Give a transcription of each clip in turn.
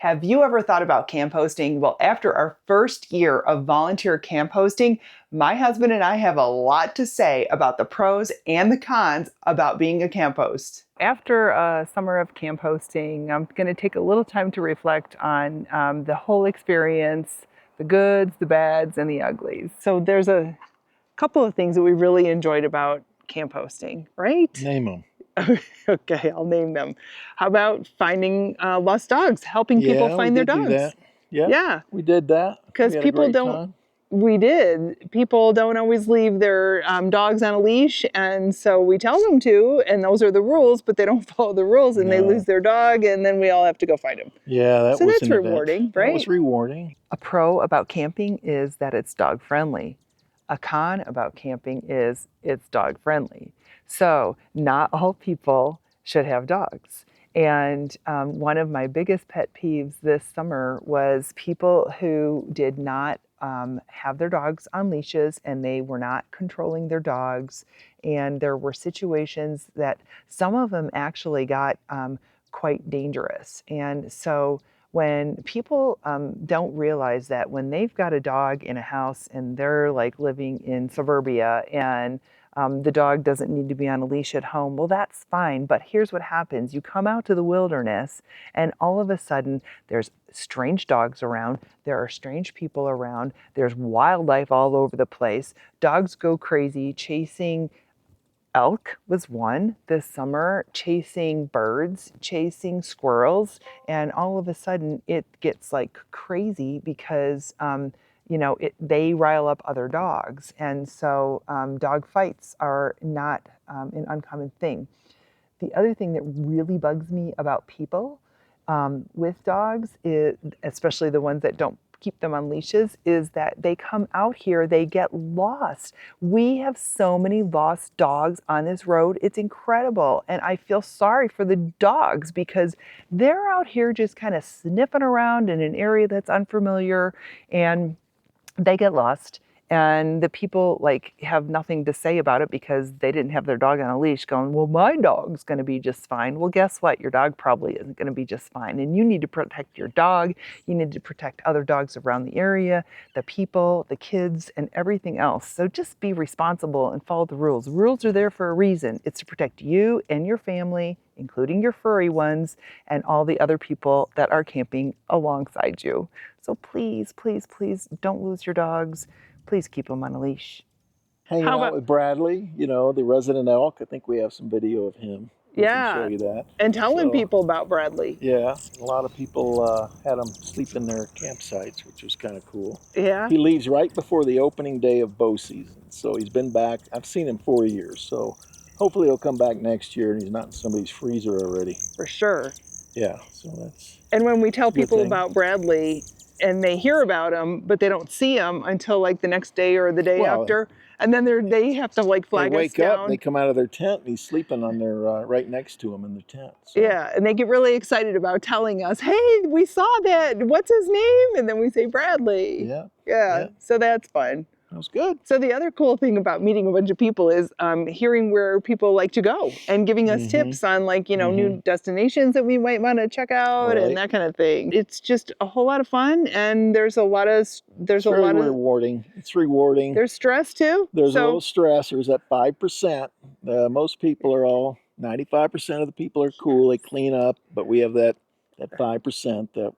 Have you ever thought about camp hosting? Well, after our first year of volunteer camp hosting, my husband and I have a lot to say about the pros and the cons about being a camp host. After a summer of camp hosting, I'm going to take a little time to reflect on the whole experience, the goods, the bads, and the uglies. So there's a couple of things that we really enjoyed about camp hosting, right? Name them. Okay, I'll name them. How about finding lost dogs, helping people find their dogs? Do that. Yeah, We did that. because people don't. We did. People don't always leave their dogs on a leash, and so we tell them to, and those are the rules, but they don't follow the rules, and they lose their dog, and then we all have to go find them. Yeah, so that's rewarding, right? That was rewarding. A pro about camping is that it's dog friendly. A con about camping is it's dog friendly. So not all people should have dogs. And one of my biggest pet peeves this summer was people who did not have their dogs on leashes, and they were not controlling their dogs. And there were situations that some of them actually got quite dangerous. And so when people don't realize that when they've got a dog in a house and they're like living in suburbia and the dog doesn't need to be on a leash at home, well, that's fine. But here's what happens. You come out to the wilderness and all of a sudden there's strange dogs around. There are strange people around. There's wildlife all over the place. Dogs go crazy chasing. Elk was one this summer, chasing birds, chasing squirrels, and all of a sudden it gets like crazy because they rile up other dogs, and so dog fights are not an uncommon thing. The other thing that really bugs me about people with dogs, especially the ones that don't keep them on leashes, is that they come out here, they get lost. We have so many lost dogs on this road. It's incredible. And I feel sorry for the dogs because they're out here just kind of sniffing around in an area that's unfamiliar, and they get lost. And the people have nothing to say about it because they didn't have their dog on a leash going, well, my dog's going to be just fine. Well, guess what? Your dog probably isn't going to be just fine. And you need to protect your dog. You need to protect other dogs around the area, the people, the kids, and everything else. So just be responsible and follow the rules. The rules are there for a reason. It's to protect you and your family, including your furry ones, and all the other people that are camping alongside you. So please, please, please don't lose your dogs. Please keep them on a leash. Hanging out with Bradley, the resident elk. I think we have some video of him. We can show you that. And telling people about Bradley. Yeah, a lot of people had him sleep in their campsites, which was kind of cool. Yeah. He leaves right before the opening day of bow season. So he's been back. I've seen him 4 years. So hopefully he'll come back next year and he's not in somebody's freezer already. For sure. Yeah, so that's... And when we tell people about Bradley, and they hear about him, but they don't see him until the next day or the day after. And then they have to flag us down. They wake up, they come out of their tent, and he's sleeping on their, right next to him in their tent. So. Yeah, and they get really excited about telling us, hey, we saw that, what's his name? And then we say Bradley. Yeah. So that's fun. That was good. So the other cool thing about meeting a bunch of people is hearing where people like to go and giving us tips on new destinations that we might want to check out and that kind of thing. It's just a whole lot of fun, and there's a lot of rewarding. It's rewarding. There's stress too. There's a little stress. There's that 5%. Most people are 95% of the people are cool. They clean up, but we have that 5% that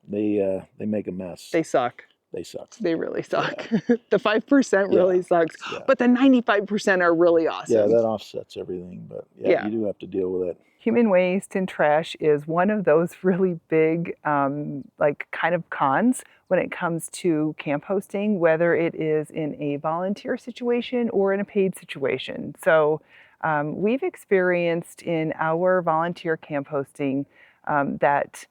they make a mess. They suck. They suck. They really suck. Yeah. The 5% really sucks, but the 95% are really awesome. Yeah, that offsets everything, but you do have to deal with it. Human waste and trash is one of those really big kind of cons when it comes to camp hosting, whether it is in a volunteer situation or in a paid situation. So we've experienced in our volunteer camp hosting that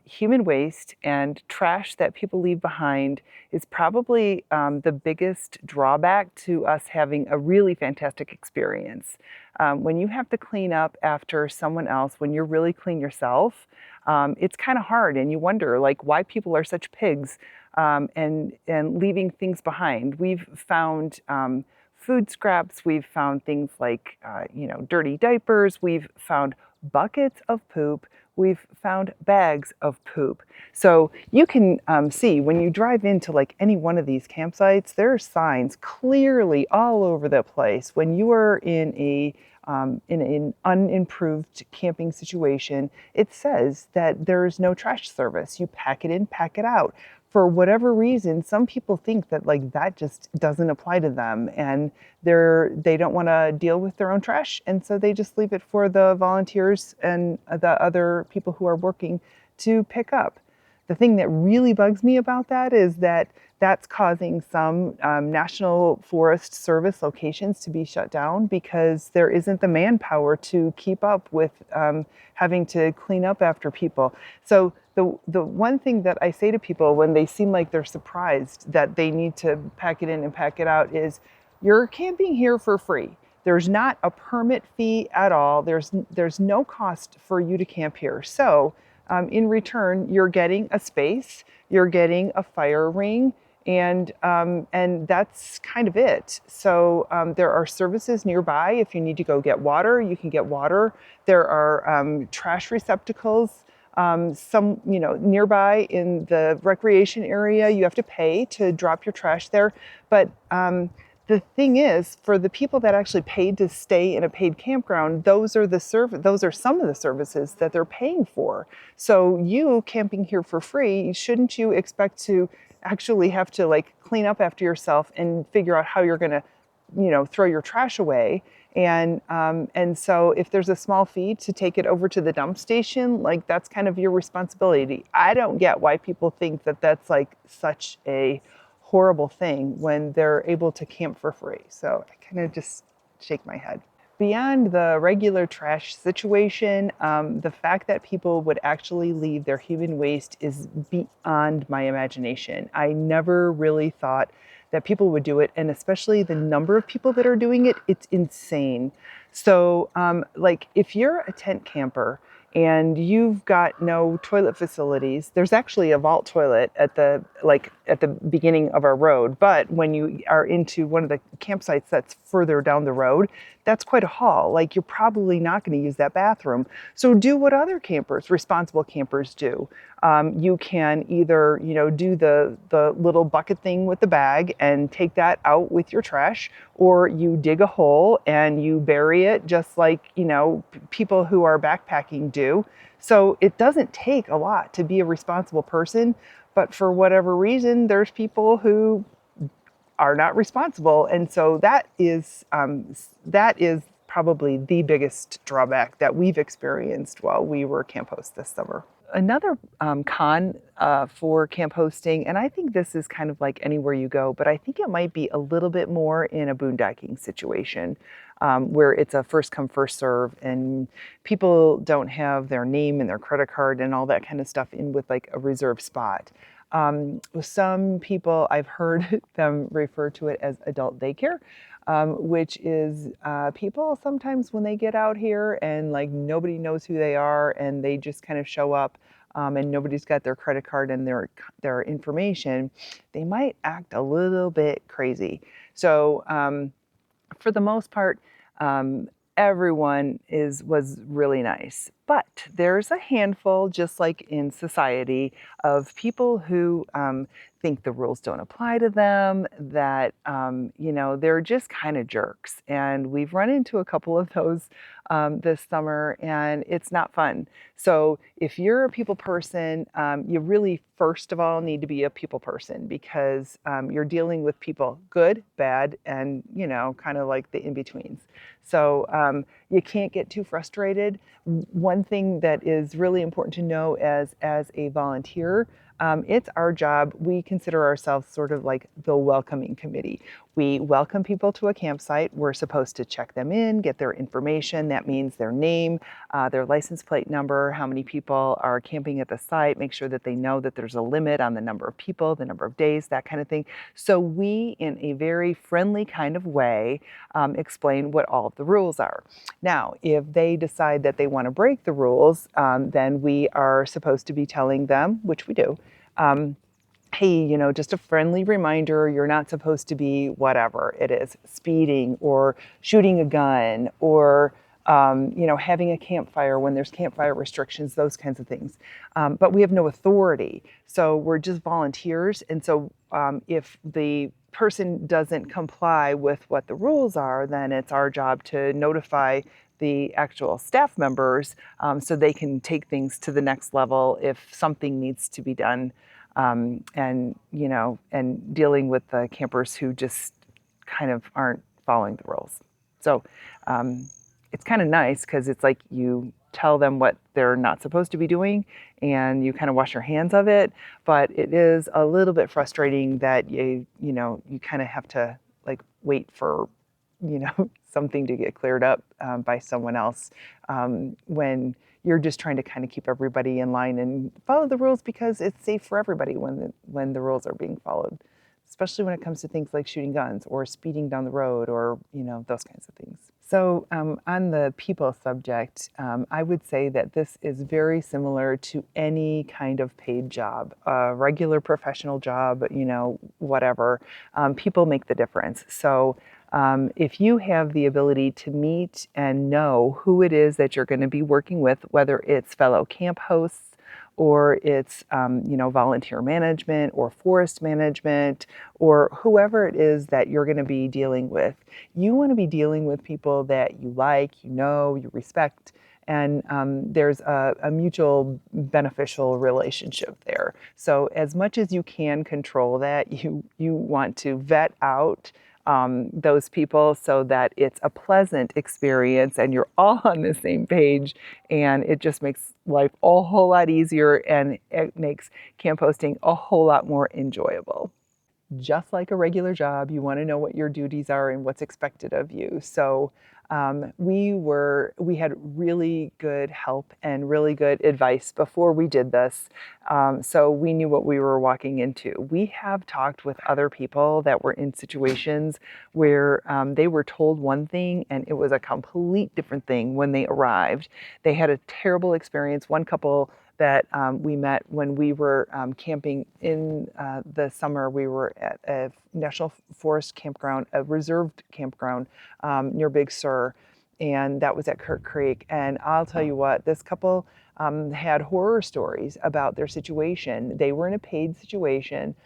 human waste and trash that people leave behind is probably the biggest drawback to us having a really fantastic experience. When you have to clean up after someone else, when you're really clean yourself, it's kind of hard, and you wonder why people are such pigs and leaving things behind. We've found food scraps, we've found things like dirty diapers, we've found buckets of poop, we've found bags of poop. So you can see when you drive into like any one of these campsites, there are signs clearly all over the place. When you are in an unimproved camping situation, it says that there's no trash service. You pack it in, pack it out. For whatever reason, some people think that like that just doesn't apply to them, and they don't want to deal with their own trash, and so they just leave it for the volunteers and the other people who are working to pick up. The thing that really bugs me about that is that that's causing some National Forest Service locations to be shut down because there isn't the manpower to keep up with having to clean up after people. So the one thing that I say to people when they seem like they're surprised that they need to pack it in and pack it out is, you're camping here for free. There's not a permit fee at all. There's no cost for you to camp here. So in return, you're getting a space, you're getting a fire ring, and that's kind of it. So there are services nearby. If you need to go get water, you can get water. There are trash receptacles. Some, nearby in the recreation area, you have to pay to drop your trash there. But the thing is, for the people that actually paid to stay in a paid campground, those are some of the services that they're paying for. So you camping here for free, shouldn't you expect to actually have to like clean up after yourself and figure out how you're going to, throw your trash away? And so if there's a small fee to take it over to the dump station, like that's kind of your responsibility. I don't get why people think that that's like such a horrible thing when they're able to camp for free. So I kind of just shake my head. Beyond the regular trash situation, the fact that people would actually leave their human waste is beyond my imagination. I never really thought that people would do it, and especially the number of people that are doing it, it's insane. So like if you're a tent camper and you've got no toilet facilities, there's actually a vault toilet at the beginning of our road, but when you are into one of the campsites that's further down the road, that's quite a haul. Like, you're probably not going to use that bathroom. So do what other campers, responsible campers, do. You can either, do the little bucket thing with the bag and take that out with your trash, or you dig a hole and you bury it just like, people who are backpacking do. So it doesn't take a lot to be a responsible person, but for whatever reason, there's people who are not responsible. And so that is probably the biggest drawback that we've experienced while we were camp hosts this summer. Another con for camp hosting, and I think this is kind of like anywhere you go, but I think it might be a little bit more in a boondocking situation where it's a first come, first serve, and people don't have their name and their credit card and all that kind of stuff in with like a reserved spot. Some people, I've heard them refer to it as adult daycare, which is people sometimes when they get out here and like nobody knows who they are and they just kind of show up and nobody's got their credit card and their information, they might act a little bit crazy. So for the most part, everyone was really nice. But there's a handful, just like in society, of people who think the rules don't apply to them, that, they're just kind of jerks. And we've run into a couple of those this summer, and it's not fun. So if you're a people person, you really, first of all, need to be a people person, because you're dealing with people, good, bad, and, kind of like the in-betweens. So you can't get too frustrated. One thing that is really important to know as a volunteer, it's our job. We consider ourselves sort of like the welcoming committee. We welcome people to a campsite. We're supposed to check them in, get their information. That means their name, their license plate number, how many people are camping at the site, make sure that they know that there's a limit on the number of people, the number of days, that kind of thing. So we, in a very friendly kind of way, explain what all of the rules are. Now, if they decide that they want to break the rules, then we are supposed to be telling them, which we do, hey, just a friendly reminder, you're not supposed to be whatever it is, speeding or shooting a gun or having a campfire when there's campfire restrictions, those kinds of things. But we have no authority. So we're just volunteers. And so if the person doesn't comply with what the rules are, then it's our job to notify the actual staff members so they can take things to the next level if something needs to be done. And dealing with the campers who just kind of aren't following the rules. So it's kind of nice because it's like you tell them what they're not supposed to be doing and you kind of wash your hands of it. But it is a little bit frustrating that you kind of have to like wait for, something to get cleared up by someone else when you're just trying to kind of keep everybody in line and follow the rules because it's safe for everybody when the rules are being followed, especially when it comes to things like shooting guns or speeding down the road or, those kinds of things. So on the people subject, I would say that this is very similar to any kind of paid job, a regular professional job, whatever. People make the difference. So if you have the ability to meet and know who it is that you're going to be working with, whether it's fellow camp hosts or it's volunteer management or forest management or whoever it is that you're going to be dealing with, you want to be dealing with people that you like, you respect, and there's a mutual beneficial relationship there. So as much as you can control that, you want to vet out those people so that it's a pleasant experience and you're all on the same page, and it just makes life a whole lot easier and it makes camp hosting a whole lot more enjoyable. Just like a regular job, you want to know what your duties are and what's expected of you. So we had really good help and really good advice before we did this. So we knew what we were walking into. We have talked with other people that were in situations where they were told one thing and it was a complete different thing when they arrived. They had a terrible experience. One couple that we met when we were camping in the summer. We were at a National Forest campground, a reserved campground near Big Sur, and that was at Kirk Creek. And I'll tell you what, this couple had horror stories about their situation. They were in a paid situation.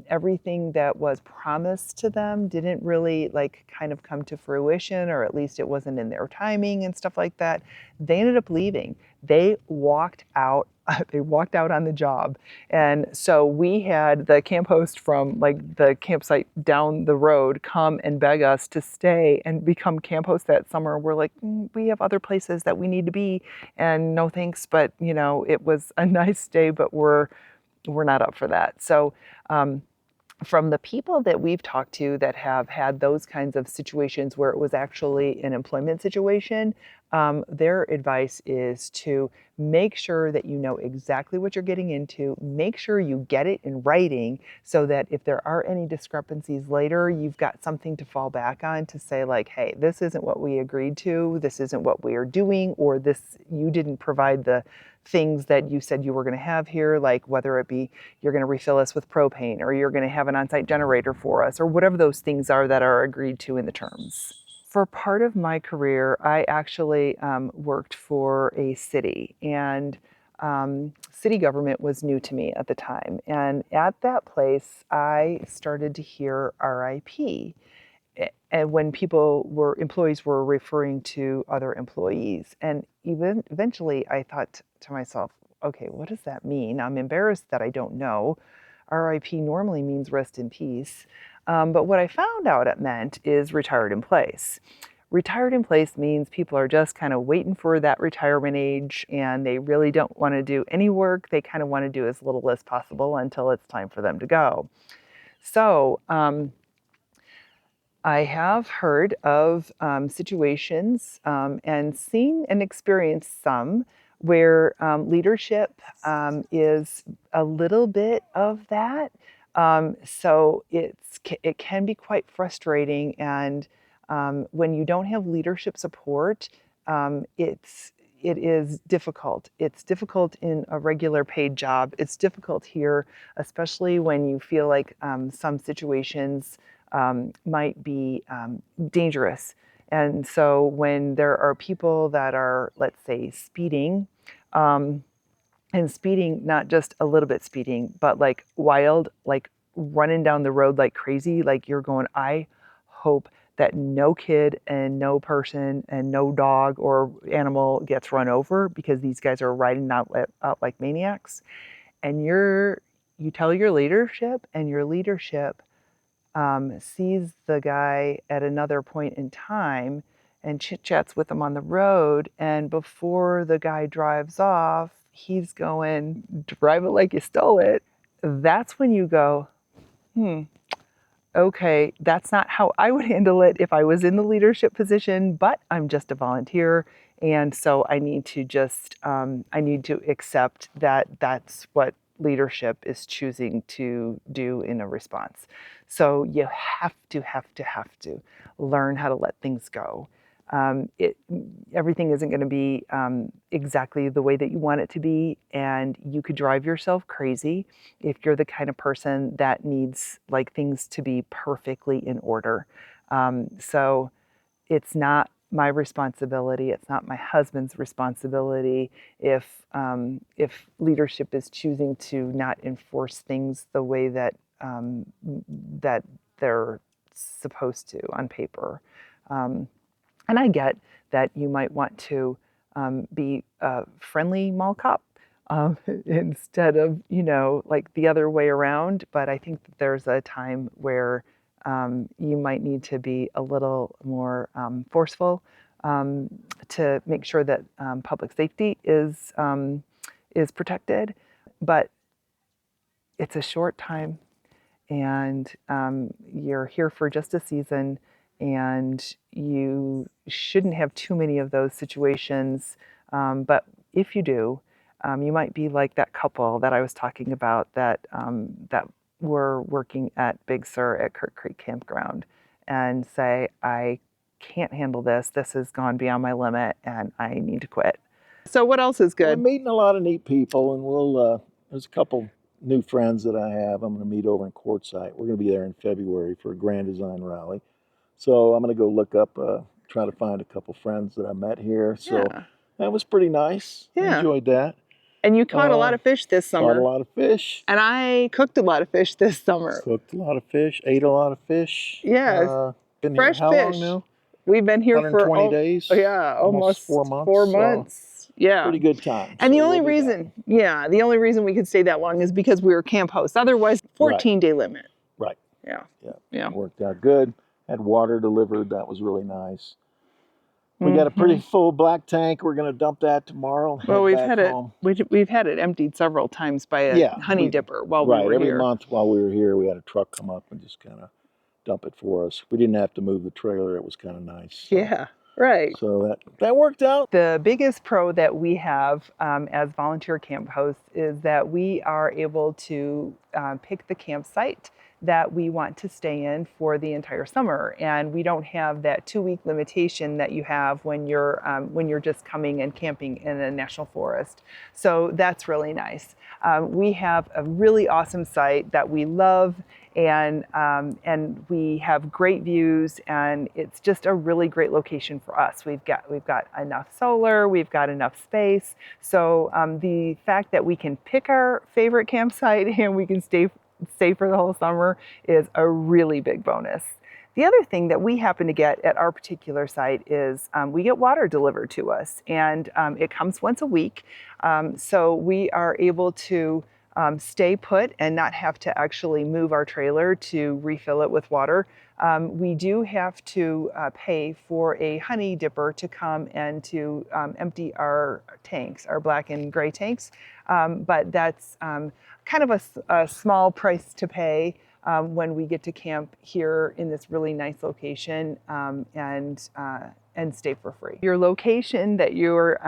Everything that was promised to them didn't really kind of come to fruition, or at least it wasn't in their timing and stuff like that. They ended up leaving. They walked out. They walked out on the job. And so we had the camp host from the campsite down the road come and beg us to stay and become camp hosts that summer. We're like, we have other places that we need to be, and no thanks. But it was a nice day, but we're not up for that. So from the people that we've talked to that have had those kinds of situations where it was actually an employment situation, their advice is to make sure that you know exactly what you're getting into. Make sure you get it in writing so that if there are any discrepancies later, you've got something to fall back on to say hey, this isn't what we agreed to, this isn't what we are doing, or this, you didn't provide the things that you said you were going to have here, like whether it be you're going to refill us with propane or you're going to have an on-site generator for us or whatever those things are that are agreed to in the terms. For part of my career, I actually worked for a city, and city government was new to me at the time. And at that place, I started to hear RIP. And when employees were referring to other employees. And eventually I thought to myself, okay, what does that mean? I'm embarrassed that I don't know. RIP normally means rest in peace. But what I found out it meant is retired in place. Retired in place means people are just kind of waiting for that retirement age and they really don't want to do any work. They kind of want to do as little as possible until it's time for them to go. So, I have heard of situations and seen and experienced some where leadership is a little bit of that. So it can be quite frustrating, and when you don't have leadership support, it is difficult. It's difficult in a regular paid job. It's difficult here, especially when you feel like some situations might be dangerous. And so when there are people that are, let's say, speeding, and speeding, not just a little bit speeding, but like wild, like running down the road like crazy, like you're going, I hope that no kid and no person and no dog or animal gets run over, because these guys are riding out like maniacs. And you tell your leadership, and your leadership sees the guy at another point in time and chit chats with him on the road. And before the guy drives off, he's going, drive it like you stole it. That's when you go, okay, that's not how I would handle it if I was in the leadership position, but I'm just a volunteer. And so I need to I need to accept that that's what leadership is choosing to do in a response. So you have to learn how to let things go. Everything isn't going to be exactly the way that you want it to be, and you could drive yourself crazy if you're the kind of person that needs like things to be perfectly in order. So it's not my responsibility. It's not my husband's responsibility if leadership is choosing to not enforce things the way that that they're supposed to on paper. And I get that you might want to be a friendly mall cop instead of, like the other way around. But I think that there's a time where you might need to be a little more forceful to make sure that public safety is protected. But it's a short time, and you're here for just a season, and you shouldn't have too many of those situations. But if you do, you might be like that couple that I was talking about that were working at Big Sur at Kirk Creek Campground, and say, I can't handle this. This has gone beyond my limit, and I need to quit. So what else is We're good? meeting a lot of neat people, and there's a couple new friends that I have. I'm going to meet over in Quartzsite. We're going to be there in February for a Grand Design Rally. So I'm going to go look up, try to find a couple friends that I met here. So Yeah. that was pretty nice. I Yeah. enjoyed that. And you caught a lot of fish this summer. Caught a lot of fish. And I cooked a lot of fish this summer. Cooked a lot of fish. Ate a lot of fish. Yes. Been Fresh here how fish. long now? We've been here 120 for days. Yeah, almost 4 months. 4 months. Yeah. Pretty good time. And so the only we'll reason, the only reason we could stay that long is because we were camp hosts. Otherwise, 14-day limit. Right. Yeah. Yeah. Worked out good. Had water delivered. That was really nice. We got a pretty full black tank. We're going to dump that tomorrow. Well, we've had it emptied several times by a honey dipper while we were every here. month while we were here, we had a truck come up and just kind of dump it for us. We didn't have to move the trailer. It was kind of nice. So. Yeah. Right. So that worked out. The biggest pro that we have as volunteer camp hosts is that we are able to pick the campsite that we want to stay in for the entire summer, and we don't have that 2-week limitation that you have when you're just coming and camping in a national forest. So that's really nice. We have a really awesome site that we love, and we have great views, and it's just a really great location for us. We've got enough solar, we've got enough space. So the fact that we can pick our favorite campsite and we can stay for the whole summer is a really big bonus. The other thing that we happen to get at our particular site is we get water delivered to us, and it comes once a week. So we are able to stay put and not have to actually move our trailer to refill it with water. We do have to pay for a honey dipper to come and to empty our tanks, our black and gray tanks. But that's kind of a small price to pay when we get to camp here in this really nice location and stay for free. Your location that you're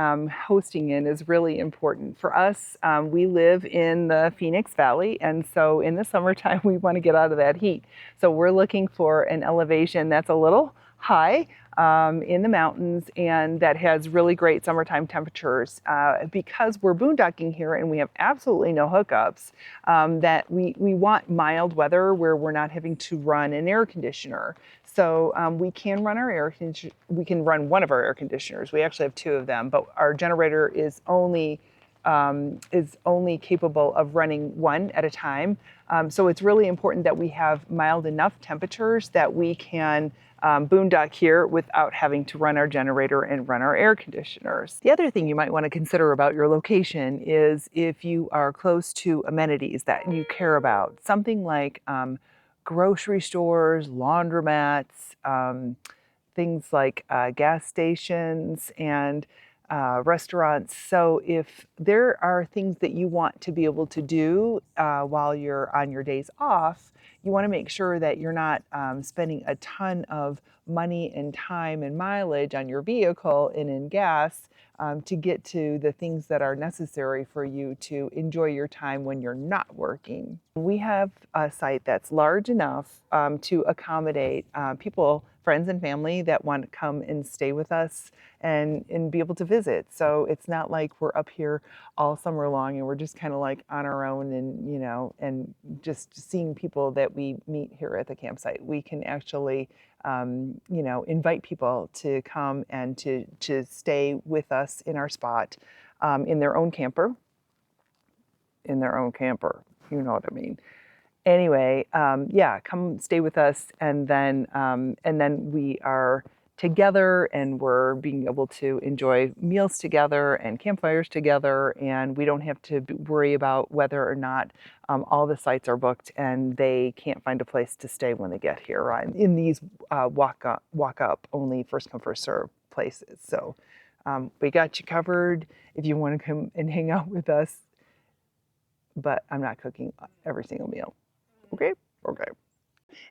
hosting in is really important. For us, we live in the Phoenix Valley, and so in the summertime we want to get out of that heat. So we're looking for an elevation that's a little high in the mountains, and that has really great summertime temperatures. Because we're boondocking here and we have absolutely no hookups, that we want mild weather where we're not having to run an air conditioner. So we can run we can run one of our air conditioners. We actually have two of them, but our generator is only capable of running one at a time. So it's really important that we have mild enough temperatures that we can boondock here without having to run our generator and run our air conditioners. The other thing you might want to consider about your location is if you are close to amenities that you care about, something like grocery stores, laundromats, things like gas stations and restaurants. So if there are things that you want to be able to do while you're on your days off, you want to make sure that you're not spending a ton of money and time and mileage on your vehicle and in gas to get to the things that are necessary for you to enjoy your time when you're not working. We have a site that's large enough to accommodate people, friends and family that want to come and stay with us and be able to visit. So it's not like we're up here all summer long and we're just kind of like on our own and, you know, and just seeing people that we meet here at the campsite. We can actually, you know, invite people to come and to stay with us in our spot in their own camper. In their own camper, you know what I mean. Anyway, yeah, come stay with us, and then we are together, and we're being able to enjoy meals together and campfires together, and we don't have to worry about whether or not all the sites are booked and they can't find a place to stay when they get here. In these walk up only first come first serve places. So we got you covered if you want to come and hang out with us. But I'm not cooking every single meal. Okay? Okay.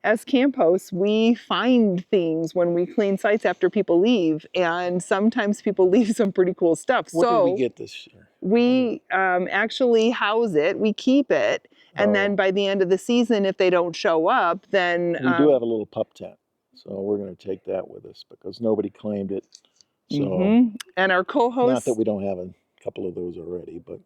As camp hosts, we find things when we clean sites after people leave, and sometimes people leave some pretty cool stuff. What did we get this year? We actually house it, we keep it, and then by the end of the season, if they don't show up, then... We do have a little pup tent, so we're going to take that with us because nobody claimed it. So, and our co-host... Not that we don't have a couple of those already, but...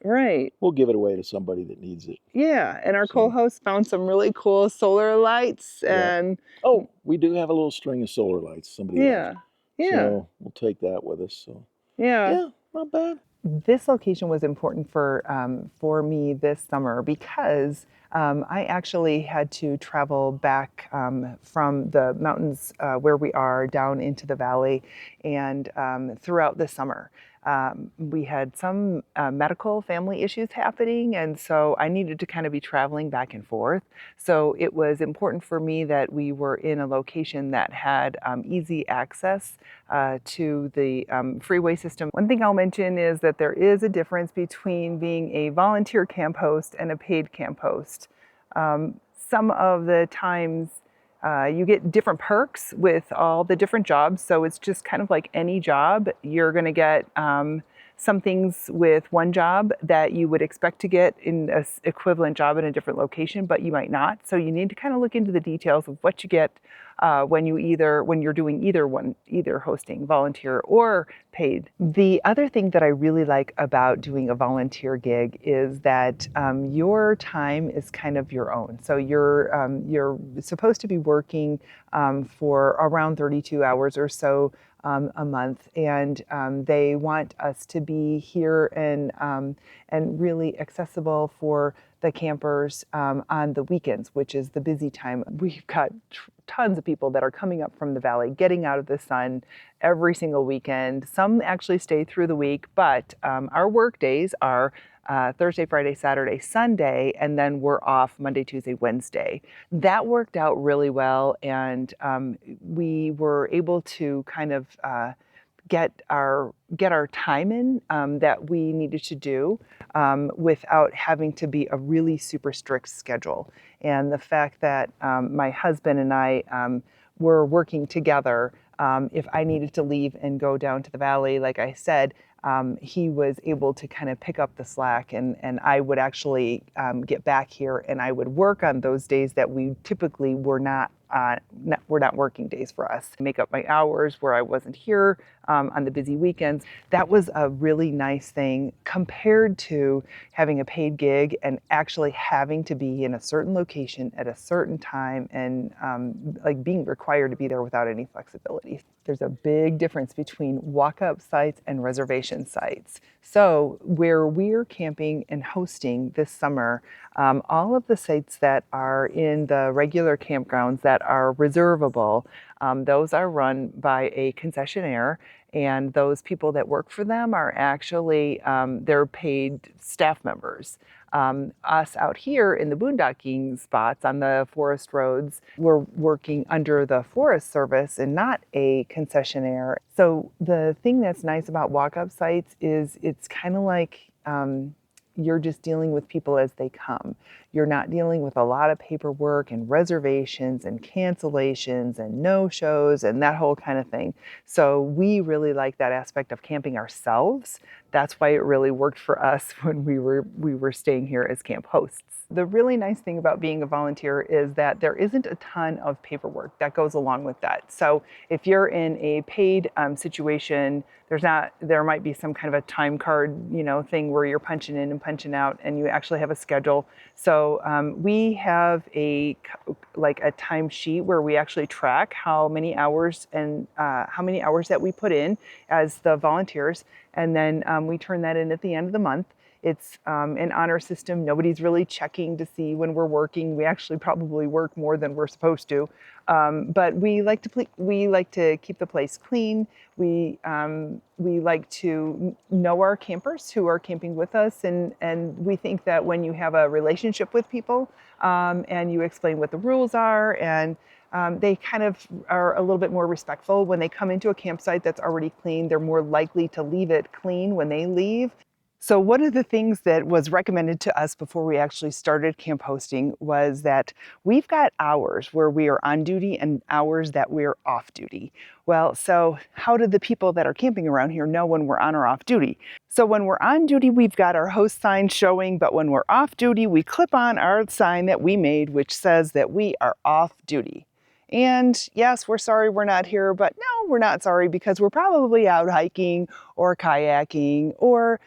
Right. We'll give it away to somebody that needs it. Yeah, and our co-host found some really cool solar lights and... Oh, we do have a little string of solar lights somebody left. So we'll take that with us. So yeah, not bad. This location was important for me this summer because I actually had to travel back from the mountains where we are down into the valley, and throughout the summer. We had some medical family issues happening, and so I needed to kind of be traveling back and forth. So it was important for me that we were in a location that had easy access to the freeway system. One thing I'll mention is that there is a difference between being a volunteer camp host and a paid camp host. Some of the times you get different perks with all the different jobs, so it's just kind of like any job. You're going to get some things with one job that you would expect to get in an equivalent job in a different location, but you might not. So you need to kind of look into the details of what you get when you're doing either hosting, volunteer or paid. The other thing that I really like about doing a volunteer gig is that your time is kind of your own. So you're supposed to be working for around 32 hours or so a month, and they want us to be here and really accessible for the campers on the weekends, which is the busy time. We've got tons of people that are coming up from the valley, getting out of the sun every single weekend. Some actually stay through the week, but our work days are Thursday, Friday, Saturday, Sunday, and then we're off Monday, Tuesday, Wednesday. That worked out really well, and we were able to kind of get our time in that we needed to do without having to be a really super strict schedule. And the fact that my husband and I were working together, if I needed to leave and go down to the valley, like I said, he was able to kind of pick up the slack, and I would actually get back here and I would work on those days that we typically were not were not working days for us. Make up my hours where I wasn't here on the busy weekends. That was a really nice thing compared to having a paid gig and actually having to be in a certain location at a certain time and like being required to be there without any flexibility. There's a big difference between walk-up sites and reservation sites. So where we're camping and hosting this summer, all of the sites that are in the regular campgrounds that are reservable, those are run by a concessionaire, and those people that work for them are actually, they're paid staff members. Us out here in the boondocking spots on the forest roads, we're working under the Forest Service and not a concessionaire. So the thing that's nice about walk-up sites is it's kind of like you're just dealing with people as they come. You're not dealing with a lot of paperwork and reservations and cancellations and no-shows and that whole kind of thing. So we really like that aspect of camping ourselves. That's why it really worked for us when we were staying here as camp hosts. The really nice thing about being a volunteer is that there isn't a ton of paperwork that goes along with that. So if you're in a paid situation, there might be some kind of a time card, thing where you're punching in and punching out, and you actually have a schedule. So we have a time sheet where we actually track how many hours that we put in as the volunteers, and then we turn that in at the end of the month. It's an honor system. Nobody's really checking to see when we're working. We actually probably work more than we're supposed to, but we like to keep the place clean. We like to know our campers who are camping with us, and we think that when you have a relationship with people and you explain what the rules are, and they kind of are a little bit more respectful when they come into a campsite that's already clean. They're more likely to leave it clean when they leave. So one of the things that was recommended to us before we actually started camp hosting was that we've got hours where we are on duty and hours that we're off duty. Well, so how do the people that are camping around here know when we're on or off duty? So when we're on duty, we've got our host sign showing, but when we're off duty, we clip on our sign that we made, which says that we are off duty. And yes, we're sorry we're not here, but no, we're not sorry, because we're probably out hiking or kayaking or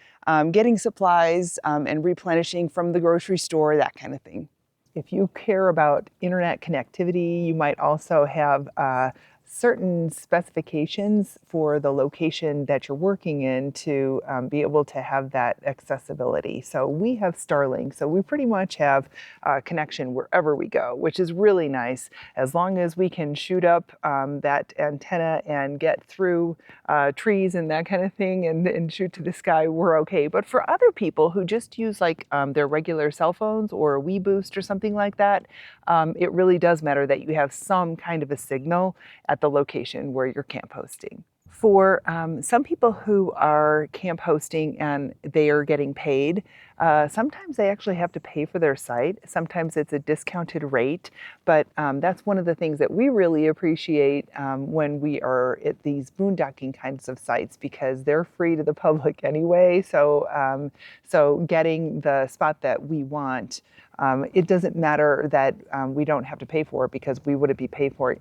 getting supplies and replenishing from the grocery store, that kind of thing. If you care about internet connectivity, you might also have certain specifications for the location that you're working in to be able to have that accessibility. So we have Starlink, so we pretty much have connection wherever we go, which is really nice. As long as we can shoot up that antenna and get through trees and that kind of thing and shoot to the sky, we're okay. But for other people who just use like their regular cell phones or a WeBoost or something like that, it really does matter that you have some kind of a signal at the location where you're camp hosting. For some people who are camp hosting and they are getting paid, sometimes they actually have to pay for their site. Sometimes it's a discounted rate, but that's one of the things that we really appreciate when we are at these boondocking kinds of sites, because they're free to the public anyway. So, so getting the spot that we want, it doesn't matter that we don't have to pay for it, because we wouldn't be paying for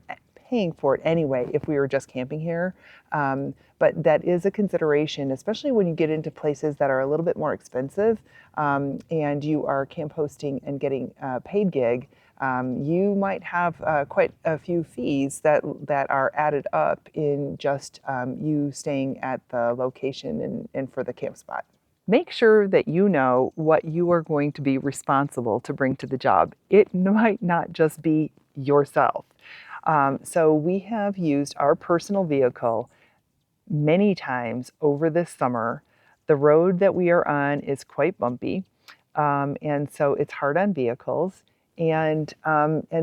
it anyway if we were just camping here. But that is a consideration, especially when you get into places that are a little bit more expensive and you are camp hosting and getting a paid gig. You might have quite a few fees that are added up in just you staying at the location and for the camp spot. Make sure that you know what you are going to be responsible to bring to the job. It might not just be yourself. So we have used our personal vehicle many times over this summer. The road that we are on is quite bumpy, and so it's hard on vehicles. And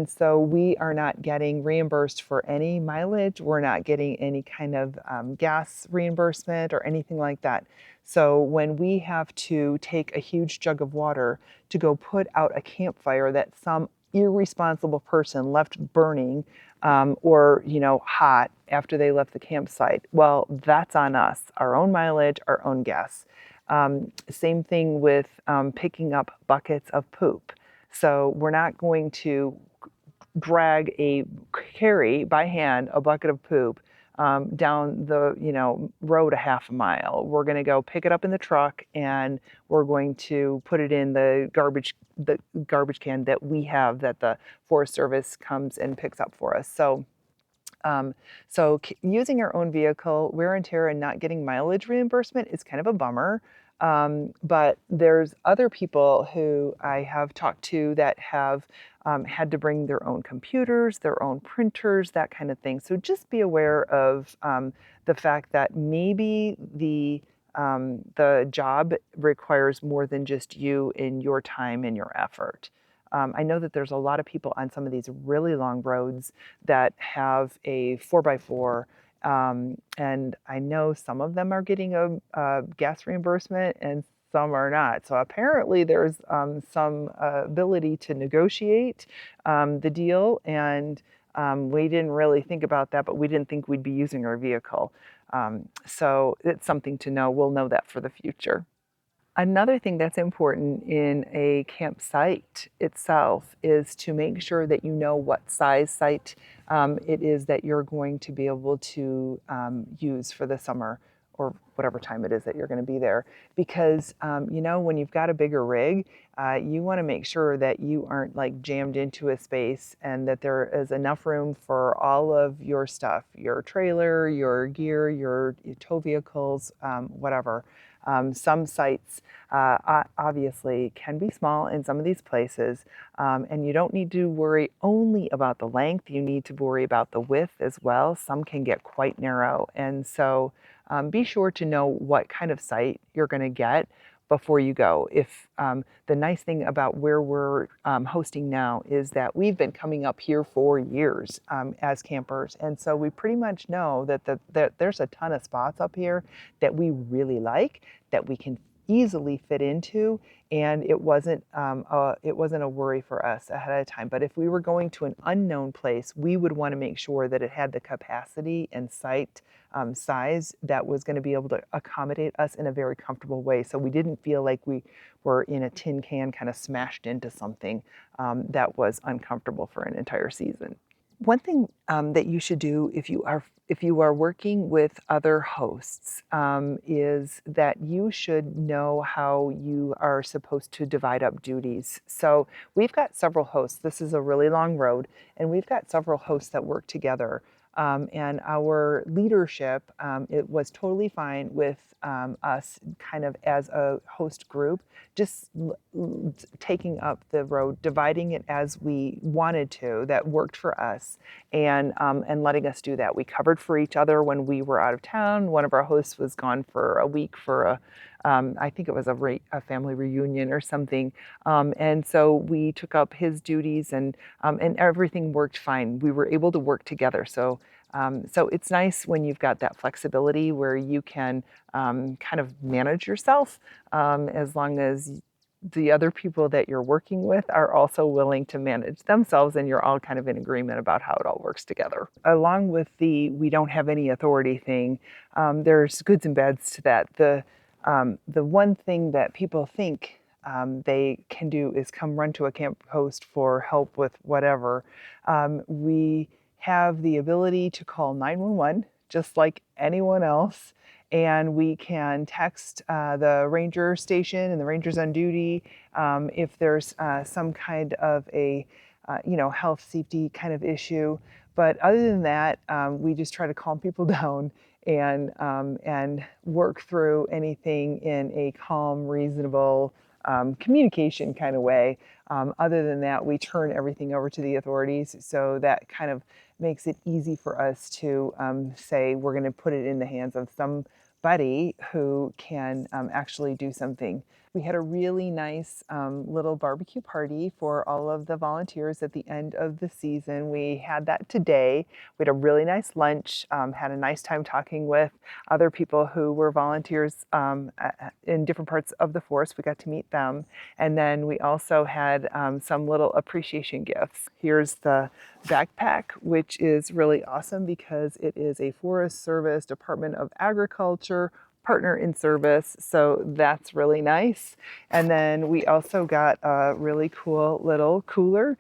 so we are not getting reimbursed for any mileage. We're not getting any kind of gas reimbursement or anything like that. So when we have to take a huge jug of water to go put out a campfire that some irresponsible person left burning or hot after they left the campsite, well, that's on us. Our own mileage, our own gas. Same thing with picking up buckets of poop. So we're not going to carry by hand a bucket of poop down the road a half a mile. We're going to go pick it up in the truck, and we're going to put it in the garbage can that we have, that the Forest Service comes and picks up for us. So using our own vehicle, wear and tear, and not getting mileage reimbursement is kind of a bummer. But there's other people who I have talked to that have had to bring their own computers, their own printers, that kind of thing. So just be aware of the fact that maybe the job requires more than just you and your time and your effort. I know that there's a lot of people on some of these really long roads that have a 4x4, and I know some of them are getting a gas reimbursement and some are not. So apparently there's some ability to negotiate the deal, and we didn't really think about that, but we didn't think we'd be using our vehicle. So it's something to know. We'll know that for the future. Another thing that's important in a campsite itself is to make sure that you know what size site it is that you're going to be able to use for the summer, or whatever time it is that you're going to be there. Because when you've got a bigger rig, you want to make sure that you aren't like jammed into a space, and that there is enough room for all of your stuff, your trailer, your gear, your tow vehicles, whatever. Some sites obviously can be small in some of these places, and you don't need to worry only about the length. You need to worry about the width as well. Some can get quite narrow, and so be sure to know what kind of site you're going to get before you go. If the nice thing about where we're hosting now is that we've been coming up here for years as campers, and so we pretty much know that there's a ton of spots up here that we really like, that we can easily fit into, and it wasn't a worry for us ahead of time. But if we were going to an unknown place, we would want to make sure that it had the capacity and site size that was going to be able to accommodate us in a very comfortable way, so we didn't feel like we were in a tin can kind of smashed into something that was uncomfortable for an entire season. One thing that you should do if you are working with other hosts is that you should know how you are supposed to divide up duties. So we've got several hosts. This is a really long road, and we've got several hosts that work together. And our leadership, it was totally fine with us kind of as a host group, just taking up the road, dividing it as we wanted to, that worked for us, and letting us do that. We covered for each other when we were out of town. One of our hosts was gone for a week for I think it was a family reunion or something, and so we took up his duties, and everything worked fine. We were able to work together. So it's nice when you've got that flexibility where you can kind of manage yourself, as long as the other people that you're working with are also willing to manage themselves, and you're all kind of in agreement about how it all works together. Along with the we don't have any authority thing, there's goods and bads to that. The one thing that people think they can do is come run to a camp host for help with whatever. We have the ability to call 911 just like anyone else, and we can text the ranger station and the rangers on duty if there's some kind of a health safety kind of issue. But other than that, we just try to calm people down and work through anything in a calm, reasonable communication kind of way. Other than that, we turn everything over to the authorities, so that kind of makes it easy for us to say we're going to put it in the hands of somebody who can actually do something. We had a really nice little barbecue party for all of the volunteers at the end of the season. We had that today. We had a really nice lunch, had a nice time talking with other people who were volunteers in different parts of the forest. We got to meet them. And then we also had some little appreciation gifts. Here's the backpack, which is really awesome because it is a Forest Service Department of Agriculture partner in service, so that's really nice. And then we also got a really cool little cooler.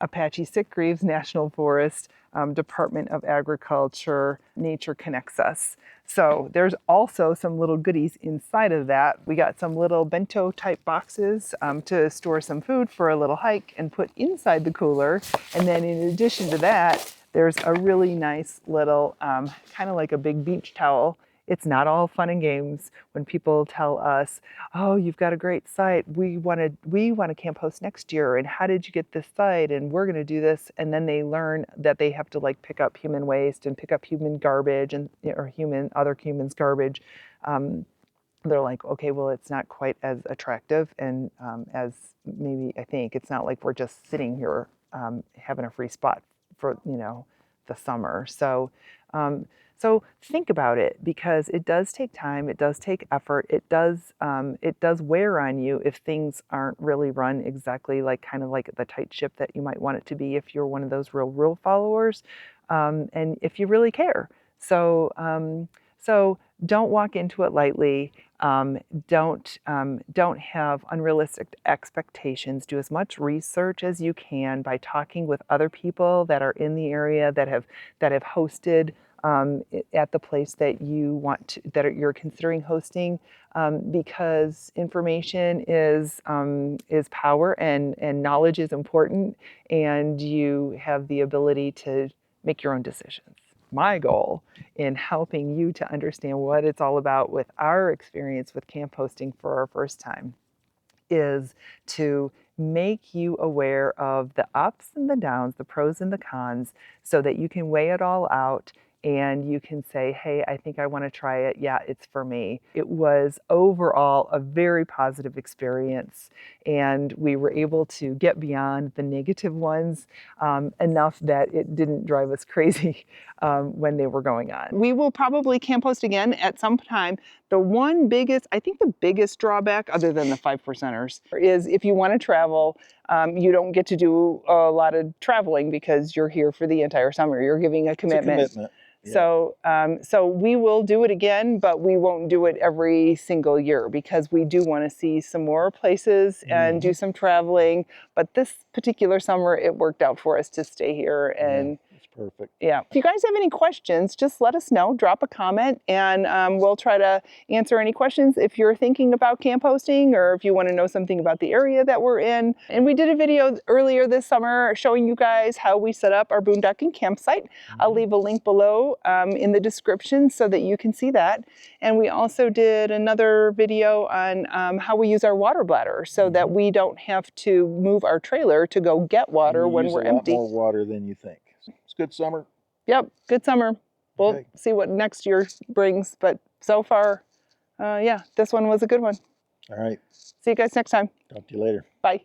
Apache-Sitgreaves National Forest, Department of Agriculture, Nature Connects Us. So there's also some little goodies inside of that. We got some little bento type boxes to store some food for a little hike and put inside the cooler. And then in addition to that, there's a really nice little, kind of like a big beach towel. It's not all fun and games when people tell us, oh, you've got a great site. We want to camp host next year. And how did you get this site? And we're going to do this. And then they learn that they have to like pick up human waste and pick up human garbage and or other humans' garbage. They're like, okay, well, it's not quite as attractive and as maybe I think. It's not like we're just sitting here having a free spot for the summer. So think about it, because it does take time, it does take effort, it does wear on you if things aren't really run exactly like kind of like the tight ship that you might want it to be if you're one of those real rule followers, and if you really care. So don't walk into it lightly. Don't have unrealistic expectations. Do as much research as you can by talking with other people that are in the area that have hosted at the place that you're considering hosting, because information is power, and knowledge is important, and you have the ability to make your own decisions. My goal in helping you to understand what it's all about with our experience with camp hosting for our first time is to make you aware of the ups and the downs, the pros and the cons, so that you can weigh it all out and you can say, hey, I think I want to try it. Yeah, it's for me. It was overall a very positive experience, and we were able to get beyond the negative ones enough that it didn't drive us crazy when they were going on. We will probably camp host again at some time. I think the biggest drawback, other than the 5%ers, is if you want to travel, you don't get to do a lot of traveling because you're here for the entire summer. You're giving a commitment. It's a commitment. Yeah. So we will do it again, but we won't do it every single year because we do want to see some more places and do some traveling. But this particular summer, it worked out for us to stay here, and it's perfect. Yeah. If you guys have any questions, just let us know. Drop a comment, and we'll try to answer any questions if you're thinking about camp hosting or if you want to know something about the area that we're in. And we did a video earlier this summer showing you guys how we set up our boondocking campsite. I'll leave a link below in the description so that you can see that. And we also did another video on how we use our water bladder so that we don't have to move our trailer to go get water when we're empty. A lot more water than you think. It's a good summer. Yep, good summer. We'll see what next year brings, but so far, yeah, this one was a good one. All right. See you guys next time. Talk to you later. Bye.